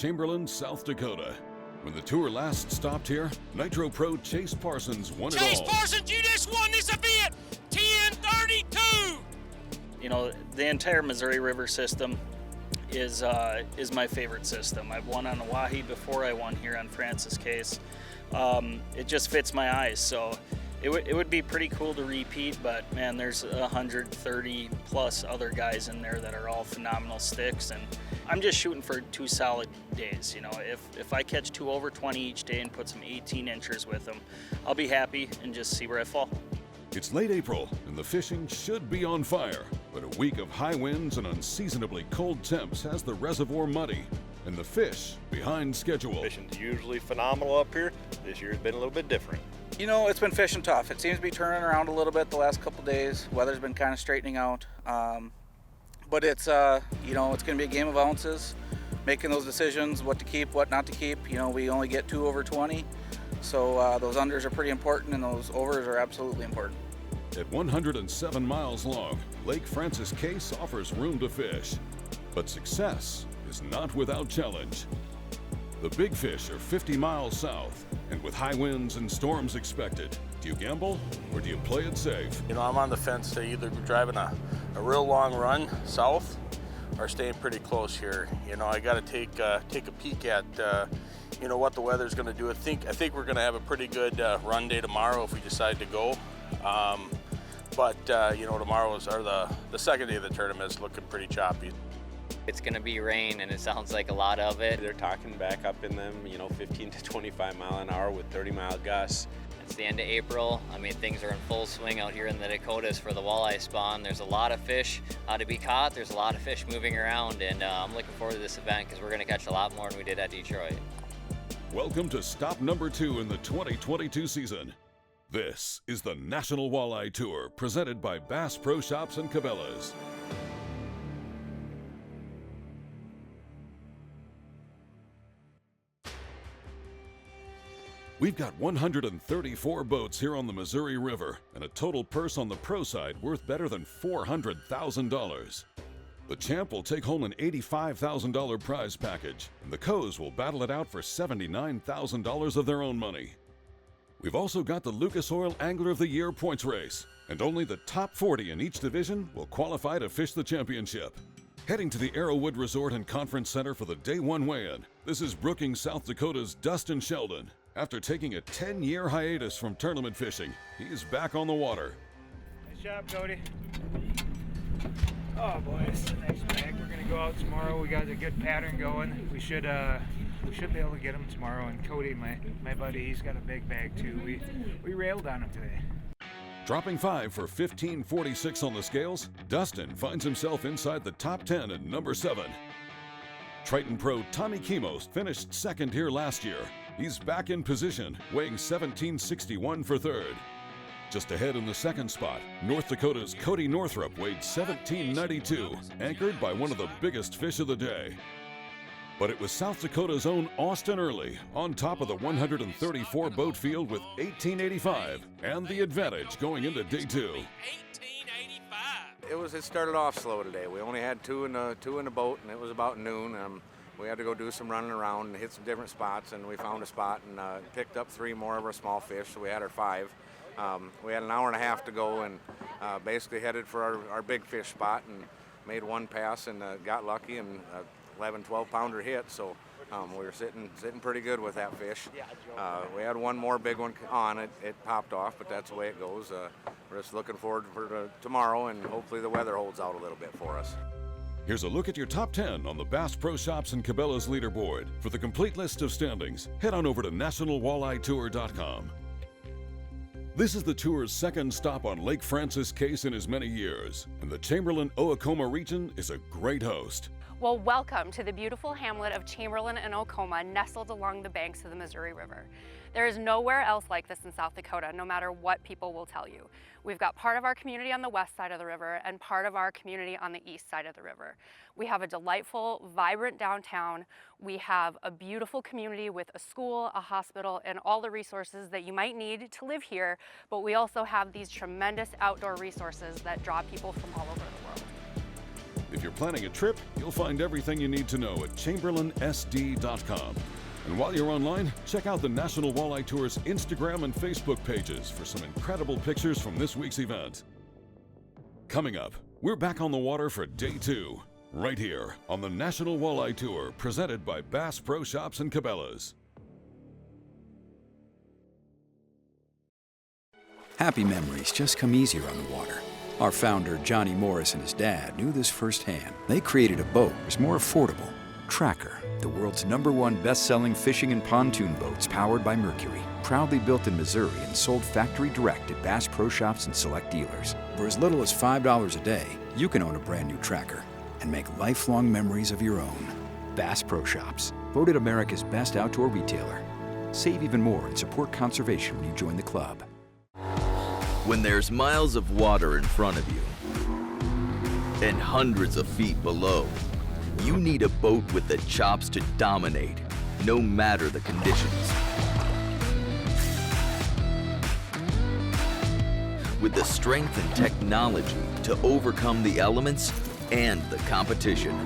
Chamberlain, South Dakota. When the tour last stopped here, Nitro Pro Chase Parsons won it all. Chase Parsons, you just won this event, 10:32. You know, the entire Missouri River system is my favorite system. I've won on Oahe before I won here on Francis Case. It just fits my eyes, so it would be pretty cool to repeat, but man, there's 130 plus other guys in there that are all phenomenal sticks, and I'm just shooting for 2 solid days. You know, if I catch 2 over 20 each day and put some 18 inchers with them, I'll be happy and just see where I fall. It's late April, and the fishing should be on fire, but a week of high winds and unseasonably cold temps has the reservoir muddy, and the fish behind schedule. Fishing's usually phenomenal up here. This year's been a little bit different. You know, it's been fishing tough. It seems to be turning around a little bit the last couple days. Weather's been kind of straightening out. But it's, you know, it's going to be a game of ounces, making those decisions, what to keep, what not to keep. You know, we only get 2 over 20, so those unders are pretty important, and those overs are absolutely important. At 107 miles long, Lake Francis Case offers room to fish, but success is not without challenge. The big fish are 50 miles south, and with high winds and storms expected, do you gamble or do you play it safe? You know, I'm on the fence to either driving a real long run south or staying pretty close here. You know, I got to take a peek at you know, what the weather's going to do. I think we're going to have a pretty good run day tomorrow if we decide to go. But you know, tomorrow is the second day of the tournament is looking pretty choppy. It's going to be rain, and it sounds like a lot of it. They're talking back up in them, you know, 15 to 25 mile an hour with 30-mile gusts. It's the end of April. I mean, things are in full swing out here in the Dakotas for the walleye spawn. There's a lot of fish to be caught. There's a lot of fish moving around, and I'm looking forward to this event because we're going to catch a lot more than we did at Detroit. Welcome to stop number 2 in the 2022 season. This is the National Walleye Tour, presented by Bass Pro Shops and Cabela's. We've got 134 boats here on the Missouri River, and a total purse on the pro side worth better than $400,000. The champ will take home an $85,000 prize package, and the co's will battle it out for $79,000 of their own money. We've also got the Lucas Oil Angler of the Year points race, and only the top 40 in each division will qualify to fish the championship. Heading to the Arrowwood Resort and Conference Center for the Day 1 weigh-in, this is Brookings, South Dakota's Dustin Sheldon. After taking a 10-year hiatus from tournament fishing, he is back on the water. Nice job, Cody. Oh boy, this is a nice bag. We're gonna go out tomorrow. We got a good pattern going. We should be able to get him tomorrow. And Cody, my buddy, he's got a big bag too. We railed on him today. Dropping 5 for 15.46 on the scales, Dustin finds himself inside the top 10 at number 7. Triton Pro Tommy Kimos finished second here last year. He's back in position, weighing 17.61 for third. Just ahead in the second spot, North Dakota's Cody Northrup weighed 17.92, anchored by one of the biggest fish of the day. But it was South Dakota's own Austin Early on top of the 134 boat field with 18.85 and the advantage going into day 2. It started off slow today. We only had two in the boat, and it was about noon. We had to go do some running around and hit some different spots, and we found a spot and picked up 3 more of our small fish, so we had our 5. We had an hour and a half to go, and basically headed for our big fish spot, and made one pass and got lucky, and 11, 12-pounder hit, so we were sitting pretty good with that fish. We had one more big one on. It popped off, but that's the way it goes. We're just looking forward for tomorrow, and hopefully the weather holds out a little bit for us. Here's a look at your top 10 on the Bass Pro Shops and Cabela's leaderboard. For the complete list of standings, head on over to nationalwaleyetour.com. This is the tour's second stop on Lake Francis Case in as many years, and the Chamberlain-Oakoma region is a great host. Well, welcome to the beautiful hamlet of Chamberlain and Oakoma, nestled along the banks of the Missouri River. There is nowhere else like this in South Dakota, no matter what people will tell you. We've got part of our community on the west side of the river and part of our community on the east side of the river. We have a delightful, vibrant downtown. We have a beautiful community with a school, a hospital, and all the resources that you might need to live here, but we also have these tremendous outdoor resources that draw people from all over the world. If you're planning a trip, you'll find everything you need to know at chamberlainsd.com. And while you're online, check out the National Walleye Tour's Instagram and Facebook pages for some incredible pictures from this week's event. Coming up, we're back on the water for day 2, right here on the National Walleye Tour, presented by Bass Pro Shops and Cabela's. Happy memories just come easier on the water. Our founder, Johnny Morris, and his dad knew this firsthand. They created a boat that was more affordable. Tracker, the world's #1 best-selling fishing and pontoon boats powered by Mercury. Proudly built in Missouri and sold factory direct at Bass Pro Shops and select dealers. For as little as $5 a day, you can own a brand new Tracker and make lifelong memories of your own. Bass Pro Shops, voted America's best outdoor retailer. Save even more and support conservation when you join the club. When there's miles of water in front of you and hundreds of feet below, you need a boat with the chops to dominate, no matter the conditions. With the strength and technology to overcome the elements and the competition.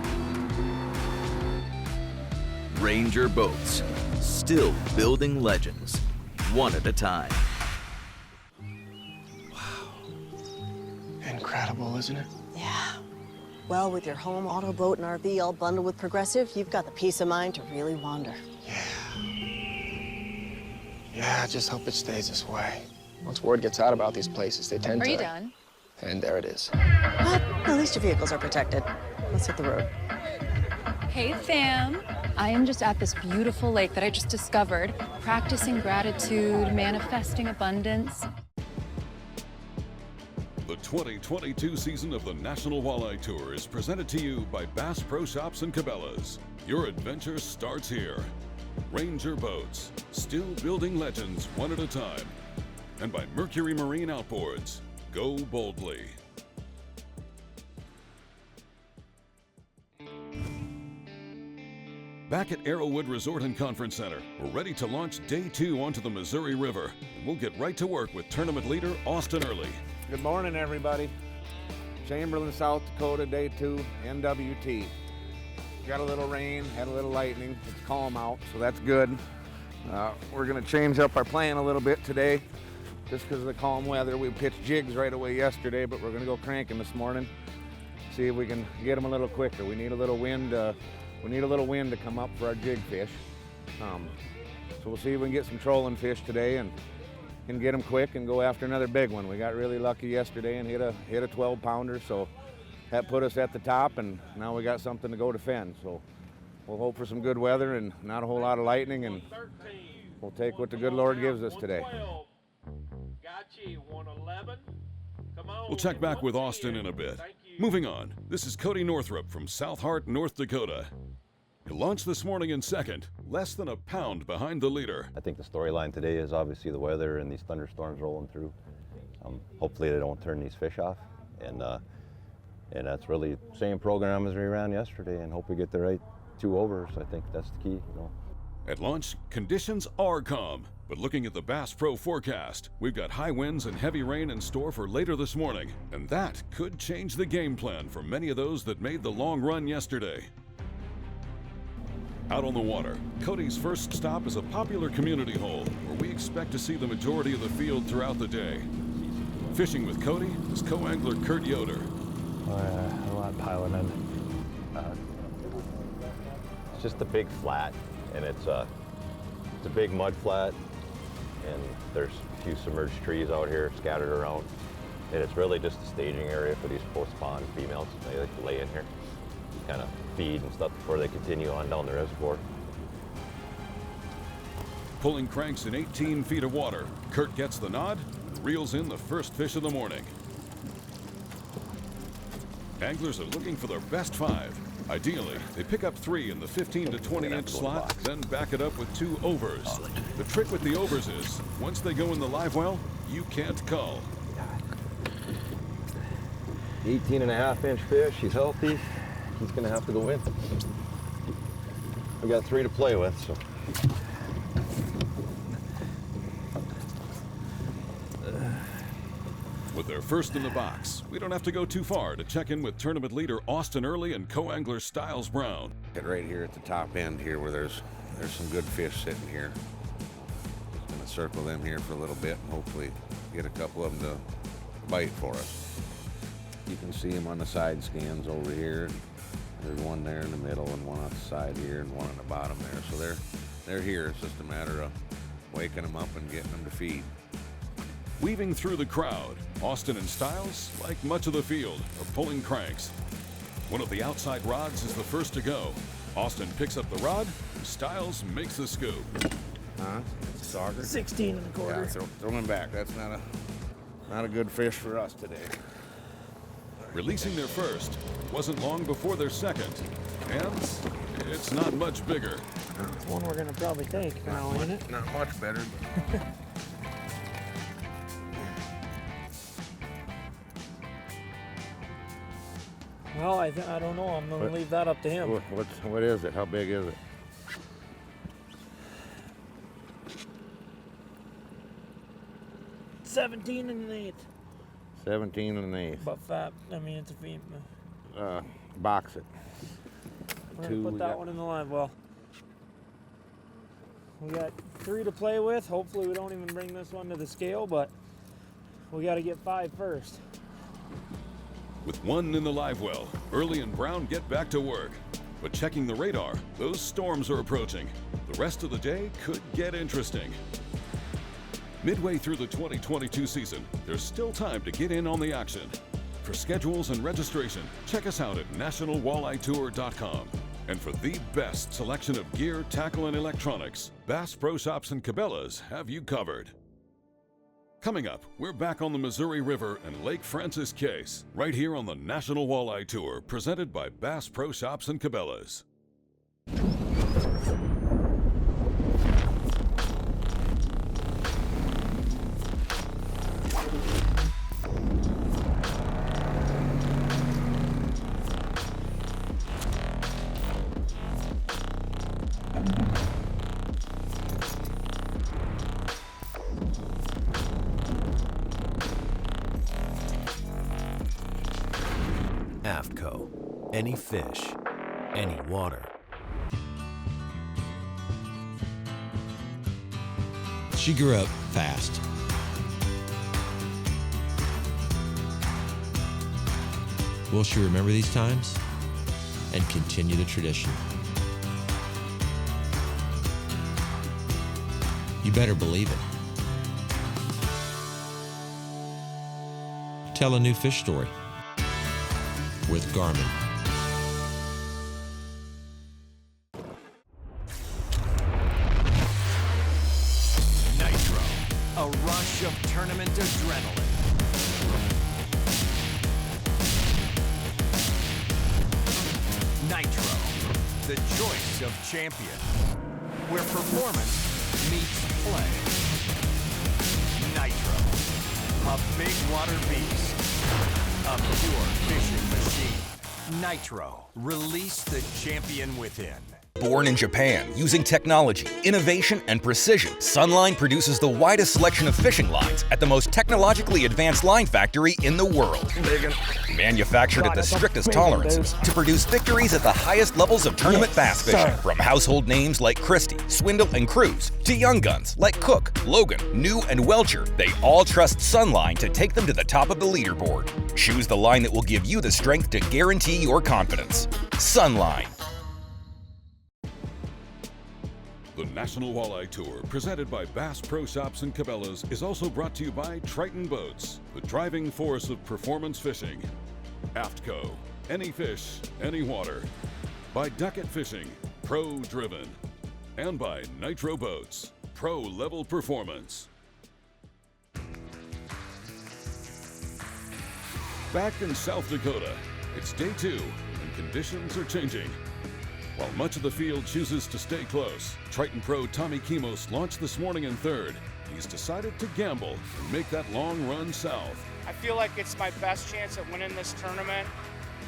Ranger Boats, still building legends, one at a time. Incredible, isn't it? Yeah. Well, with your home, auto, boat, and RV all bundled with Progressive, you've got the peace of mind to really wander. Yeah, I just hope it stays this way. Once word gets out about these places, they tend to... Are you done? And there it is. Well, at least your vehicles are protected. Let's hit the road. Hey, fam. I am just at this beautiful lake that I just discovered, practicing gratitude, manifesting abundance. The 2022 season of the National Walleye Tour is presented to you by Bass Pro Shops and Cabela's. Your adventure starts here. Ranger Boats, still building legends one at a time. And by Mercury Marine Outboards, go boldly. Back at Arrowwood Resort and Conference Center, we're ready to launch day 2 onto the Missouri River. And we'll get right to work with tournament leader Austin Early. Good morning, everybody. Chamberlain, South Dakota, day 2, NWT. Got a little rain, had a little lightning. It's calm out, so that's good. We're gonna change up our plan a little bit today, just because of the calm weather. We pitched jigs right away yesterday, but we're gonna go cranking this morning. See if we can get them a little quicker. We need a little wind. We need a little wind to come up for our jig fish. So we'll see if we can get some trolling fish today and get them quick and go after another big one. We got really lucky yesterday and hit a 12-pounder, so that put us at the top, and now we got something to go defend. So we'll hope for some good weather and not a whole lot of lightning, and we'll take what the good Lord gives us today. We'll check back with Austin in a bit. Moving on, this is Cody Northrup from South Hart, North Dakota. He launched this morning in second, less than a pound behind the leader. I think the storyline today is obviously the weather and these thunderstorms rolling through. Hopefully they don't turn these fish off, and that's really the same program as we ran yesterday, and hope we get the right 2 overs. I think that's the key, you know. At launch, conditions are calm, but looking at the Bass Pro forecast, we've got high winds and heavy rain in store for later this morning, and that could change the game plan for many of those that made the long run yesterday. Out on the water, Cody's first stop is a popular community hole where we expect to see the majority of the field throughout the day. Fishing with Cody is co-angler Kurt Yoder. A lot piling in. It's just a big flat, and it's a big mud flat, and there's a few submerged trees out here scattered around, and it's really just a staging area for these post-spawn females. They like to lay in here, kind of feed and stuff before they continue on down the reservoir. Pulling cranks in 18 feet of water, Kurt gets the nod and reels in the first fish of the morning. Anglers are looking for their best 5. Ideally, they pick up 3 in the 15 to 20 inch slot, then back it up with 2 overs. The trick with the overs is, once they go in the live well, you can't cull. 18.5-inch fish, he's healthy. He's gonna have to go in. We got 3 to play with, so. With With their first in the box, we don't have to go too far to check in with tournament leader Austin Early and co-angler Styles Brown. Right here at the top end here where there's some good fish sitting here. Just gonna circle them here for a little bit and hopefully get a couple of them to bite for us. You can see them on the side scans over here. There's one there in the middle and one on the side here and one on the bottom there. So they're here. It's just a matter of waking them up and getting them to feed. Weaving through the crowd, Austin and Styles, like much of the field, are pulling cranks. One of the outside rods is the first to go. Austin picks up the rod, and Styles makes the scoop. Huh? Sauger? 16 and a quarter. Yeah, throw him back. That's not a good fish for us today. Releasing their first, wasn't long before their second, and it's not much bigger. It's one we're gonna probably take now, ain't it? Not much better. Well, I don't know. I'm gonna leave that up to him. What is it? How big is it? $17 and an eighth. 17 and an eighth. But fat. I mean, it's a female. Box it. We're gonna put that one in the live well. We got 3 to play with. Hopefully we don't even bring this one to the scale, but we got to get 5 first. With one in the live well, Early and Brown get back to work. But checking the radar, those storms are approaching. The rest of the day could get interesting. Midway through the 2022 season, there's still time to get in on the action. For schedules and registration, check us out at nationalwalletetour.com. And for the best selection of gear, tackle, and electronics, Bass Pro Shops and Cabela's have you covered. Coming up, we're back on the Missouri River and Lake Francis Case, right here on the National Walleye Tour, presented by Bass Pro Shops and Cabela's. AFTCO. Any fish, any water. She grew up fast. Will she remember these times and continue the tradition? You better believe it. Tell a new fish story with Garmin. Nitro, a rush of tournament adrenaline. Nitro, the choice of champion, where performance meets play. Nitro, a big water beast, a pure fishing machine. Nitro, release the champion within. Born in Japan, using technology, innovation, and precision, Sunline produces the widest selection of fishing lines at the most technologically advanced line factory in the world. Manufactured at the strictest tolerances to produce victories at the highest levels of tournament bass fishing. From household names like Christie, Swindle, and Cruz, to young guns like Cook, Logan, New, and Welcher, they all trust Sunline to take them to the top of the leaderboard. Choose the line that will give you the strength to guarantee your confidence. Sunline. The National Walleye Tour, presented by Bass Pro Shops and Cabela's, is also brought to you by Triton Boats, the driving force of performance fishing. AFTCO, any fish, any water. By Duckett Fishing, pro-driven. And by Nitro Boats, pro-level performance. Back in South Dakota, it's day 2, and conditions are changing. While much of the field chooses to stay close, Triton Pro Tommy Kimos launched this morning in 3rd. He's decided to gamble and make that long run south. I feel like it's my best chance at winning this tournament.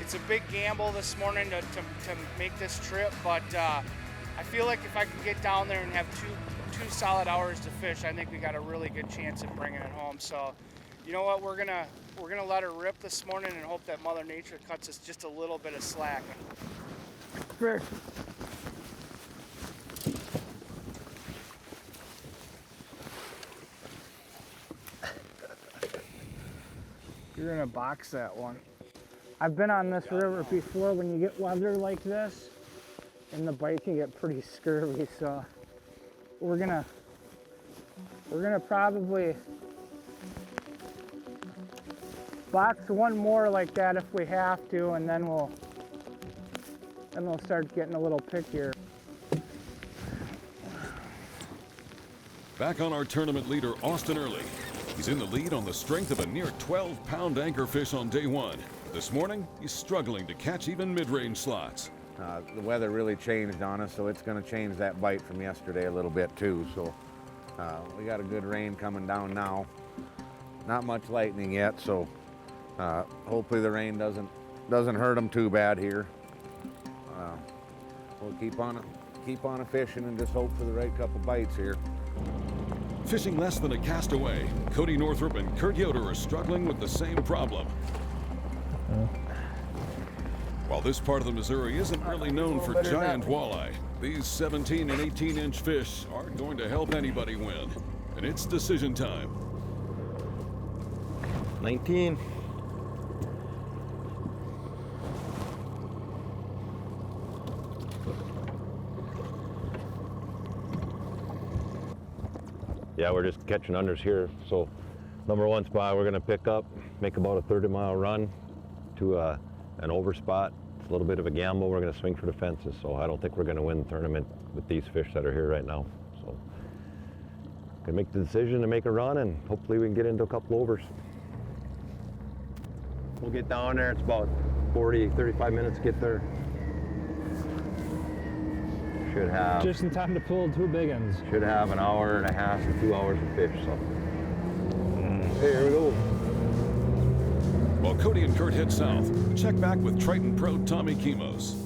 It's a big gamble this morning to make this trip, but I feel like if I can get down there and have two solid hours to fish, I think we got a really good chance at bringing it home. So, you know what, we're gonna we're gonna let her rip this morning and hope that Mother Nature cuts us just a little bit of slack. Fair. You're gonna box that one. I've been on this river before when you get weather like this, and the bite can get pretty scurvy, so we're gonna probably box one more like that if we have to, and then we'll start getting a little pickier. Back on our tournament leader, Austin Early. He's in the lead on the strength of a near 12-pound anchorfish on day one. This morning, he's struggling to catch even mid-range slots. The weather really changed on us, so it's going to change that bite from yesterday a little bit too. So we got a good rain coming down now. Not much lightning yet, so hopefully the rain doesn't hurt them too bad here. We'll keep on fishing and just hope for the right couple bites here. Fishing less than a cast away, Cody Northrup and Kurt Yoder are struggling with the same problem. While this part of the Missouri isn't really known for giant walleye, these 17 and 18-inch fish aren't going to help anybody win. And it's decision time. 19. Yeah, we're just catching unders here. So number one spot we're gonna pick up, make about a 30-mile run to an over spot. It's a little bit of a gamble. We're gonna swing for the fences. So I don't think we're gonna win the tournament with these fish that are here right now. So gonna make the decision to make a run, and hopefully we can get into a couple overs. We'll get down there. It's about 40, 35 minutes to get there. Should have just in time to pull two big ones. Should have an hour and a half to 2 hours of fish. So hey, here we go. While Cody and Kurt head south, check back with Triton Pro Tommy Kimos.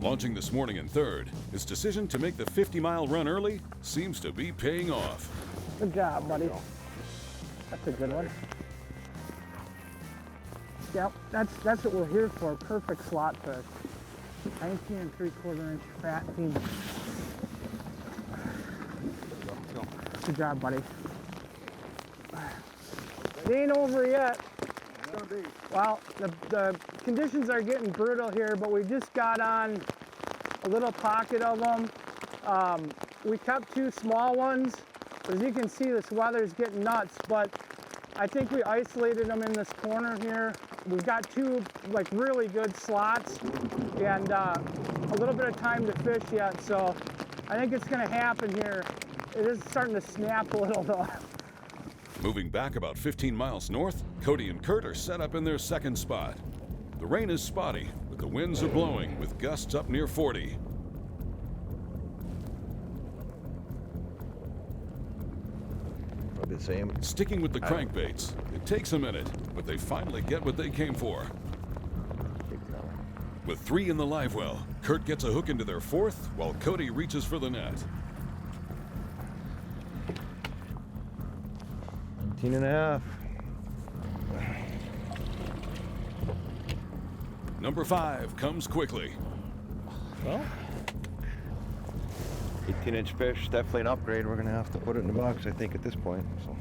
Launching this morning in third, his decision to make the 50-mile run early seems to be paying off. Good job, buddy. That's a good one. Yep, that's what we're here for. Perfect slot fish. 19 3/4 inch fat team. Good job, buddy. It ain't over yet. Well, the conditions are getting brutal here, but we just got on a little pocket of them. We kept two small ones. As you can see, this weather's getting nuts, but I think we isolated them in this corner here. We've got two like really good slots and a little bit of time to fish yet, so I think it's gonna happen here. It is starting to snap a little though. Moving back about 15 miles north, Cody and Kurt are set up in their second spot. The rain is spotty, but the winds are blowing with gusts up near 40. Probably the same. Sticking with the crankbaits, it takes a minute, but they finally get what they came for. With 3 in the live well, Kurt gets a hook into their fourth, while Cody reaches for the net. 19 and a half. Number 5 comes quickly. Well, 18-inch fish, definitely an upgrade. We're gonna have to put it in the box, I think, at this point. So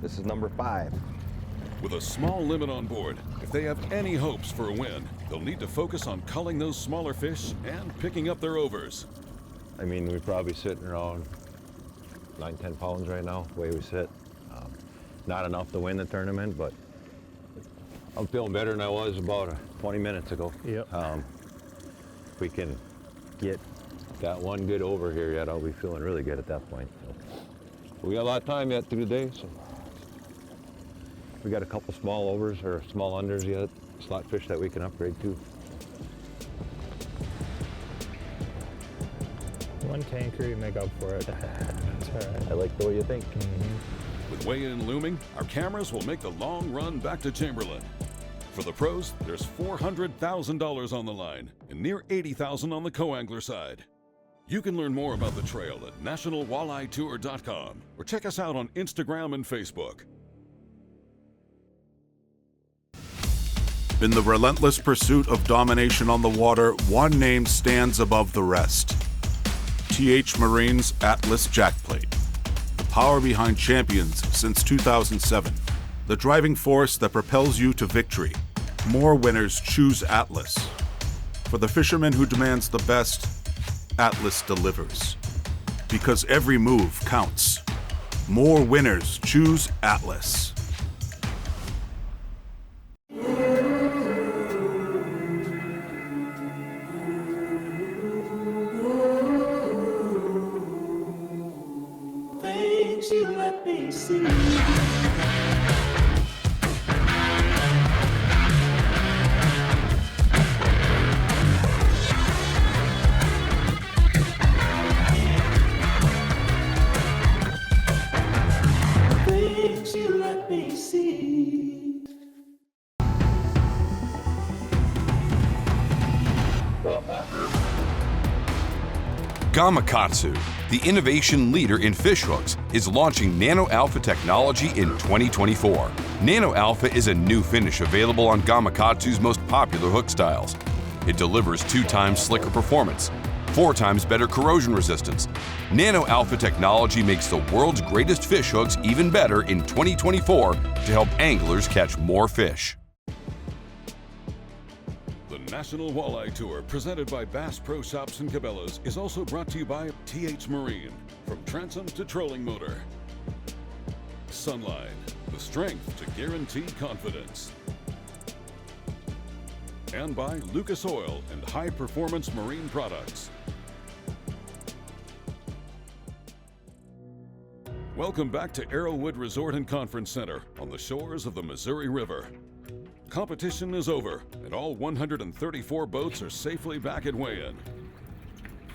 this is number 5. With a small limit on board, if they have any hopes for a win, they'll need to focus on culling those smaller fish and picking up their overs. I mean, we're probably sitting around 9-10 pounds right now, the way we sit. Not enough to win the tournament, but I'm feeling better than I was about 20 minutes ago. Yep. If we can get that one good over here yet, I'll be feeling really good at that point. So we got a lot of time yet through the day, so we got a couple small overs or small unders yet, slot fish that we can upgrade to. One tanker, you make up for it. That's all right. I like the way you think. With weigh-in looming, our cameras will make the long run back to Chamberlain. For the pros, there's $400,000 on the line and near $80,000 on the co-angler side. You can learn more about the trail at nationalwalleyetour.com or check us out on Instagram and Facebook. In the relentless pursuit of domination on the water, one name stands above the rest. TH Marine's Atlas Jackplate. The power behind champions since 2007. The driving force that propels you to victory. More winners choose Atlas. For the fisherman who demands the best, Atlas delivers. Because every move counts. More winners choose Atlas. Things you let me see. Things you let me see. Gamakatsu, the innovation leader in fish hooks, is launching Nano Alpha technology in 2024. Nano Alpha is a new finish available on Gamakatsu's most popular hook styles. It delivers 2 times slicker performance, 4 times better corrosion resistance. Nano Alpha technology makes the world's greatest fish hooks even better in 2024 to help anglers catch more fish. The National Walleye Tour, presented by Bass Pro Shops and Cabela's, is also brought to you by TH Marine, from transom to trolling motor. Sunline, the strength to guarantee confidence. And by Lucas Oil and High Performance Marine Products. Welcome back to Arrowwood Resort and Conference Center on the shores of the Missouri River. Competition is over, and all 134 boats are safely back at weigh-in.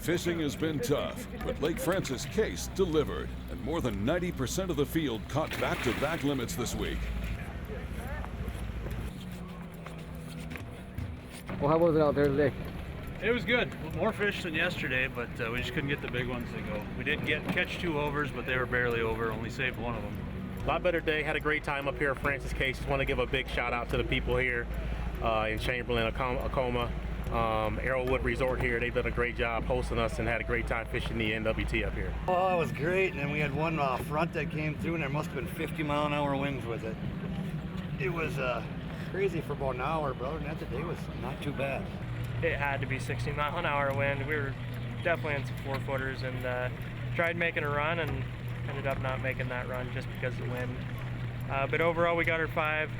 Fishing has been tough, but Lake Francis Case delivered, and more than 90% of the field caught back-to-back limits this week. Well, how was it out there today? It was good. More fish than yesterday, but we just couldn't get the big ones to go. We did catch 2 overs, but they were barely over. Only saved 1 of them. A lot better day. Had a great time up here at Francis Case. Just want to give a big shout out to the people here in Chamberlain, Acoma, Arrowwood Resort here. They've done a great job hosting us and had a great time fishing the NWT up here. Oh, it was great. And then we had one front that came through, and there must have been 50-mile-an-hour winds with it. It was crazy for about an hour, but other than that, the day was not too bad. It had to be 60-mile-an-hour wind. We were definitely in some 4-footers and tried making a run and ended up not making that run just because of the wind. But overall, we got our 5.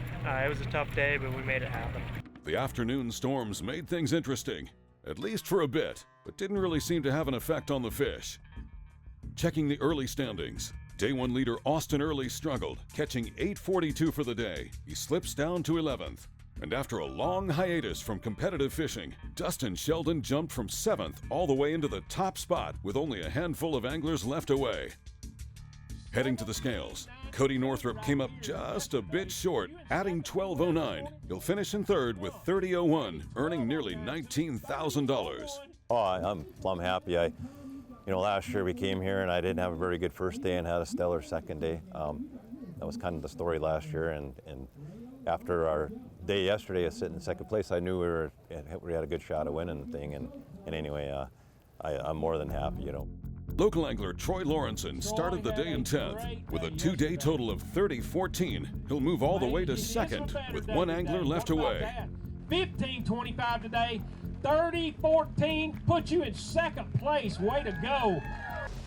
It was a tough day, but we made it happen. The afternoon storms made things interesting, at least for a bit, but didn't really seem to have an effect on the fish. Checking the early standings, Day 1 leader Austin Early struggled, catching 842 for the day. He slips down to 11th. And after a long hiatus from competitive fishing, Dustin Sheldon jumped from 7th all the way into the top spot with only a handful of anglers left away. Heading to the scales, Cody Northrup came up just a bit short, adding 12.09. He'll finish in 3rd with 30.01, earning nearly $19,000. Oh, I'm plumb happy. Last year we came here and I didn't have a very good first day and had a stellar second day. That was kind of the story last year, and after our day yesterday of sitting in 2nd place, I knew we had a good shot of winning the thing, and anyway, I'm more than happy, Local angler Troy Lawrenson started the day in 10th. With a 2-day total of 30.14, he'll move all the way to 2nd with 1 angler left away. 15.25 today, 30.14, put you in 2nd place. Way to go.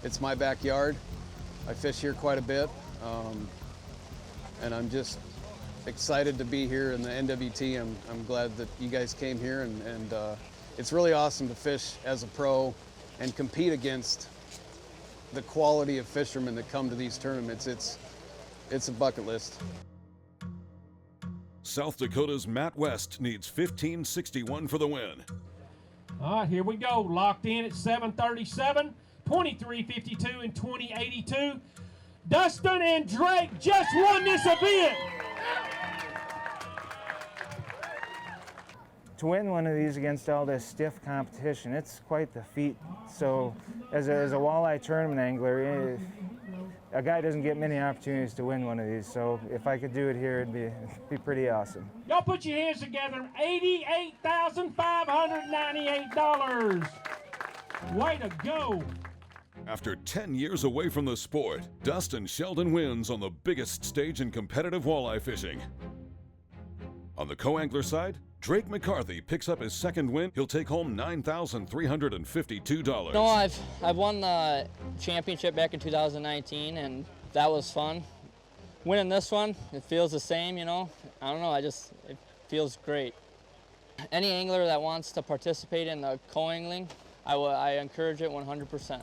It's my backyard. I fish here quite a bit, and I'm just excited to be here in the NWT. I'm glad that you guys came here, and it's really awesome to fish as a pro and compete against the quality of fishermen that come to these tournaments. It's a bucket list. South Dakota's Matt West needs 15.61 for the win. All right, here we go. Locked in at 7:37, 23.52, and 20.82. Dustin and Drake just won this event. To win one of these against all this stiff competition, it's quite the feat. So as a walleye tournament angler, a guy doesn't get many opportunities to win one of these, so if I could do it here, it'd be pretty awesome. Y'all put your hands together. $88,598. Way to go. After 10 years away from the sport, Dustin Sheldon wins on the biggest stage in competitive walleye fishing. On the co-angler side, Drake McCarthy picks up his second win. He'll take home $9,352. No, I've won the championship back in 2019, and that was fun. Winning this one, it feels the same, you know. I don't know, it feels great. Any angler that wants to participate in the co-angling, I encourage it 100%.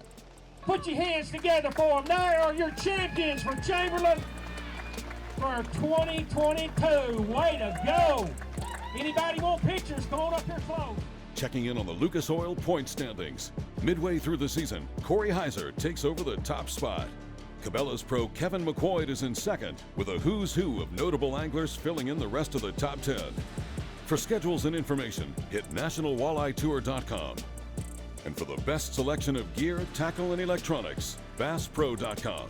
Put your hands together for them. They are your champions for Chamberlain for 2022. Way to go. Anybody want pictures? Come on up here close. Checking in on the Lucas Oil point standings. Midway through the season, Corey Heiser takes over the top spot. Cabela's pro Kevin McCoy is in second, with a who's who of notable anglers filling in the rest of the top 10. For schedules and information, hit nationalwalletetour.com. And for the best selection of gear, tackle, and electronics, BassPro.com.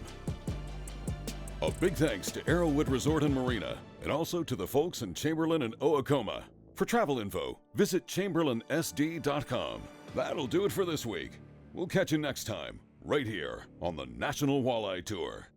A big thanks to Arrowwood Resort and Marina, and also to the folks in Chamberlain and Oakoma. For travel info, visit chamberlainsd.com. That'll do it for this week. We'll catch you next time, right here on the National Walleye Tour.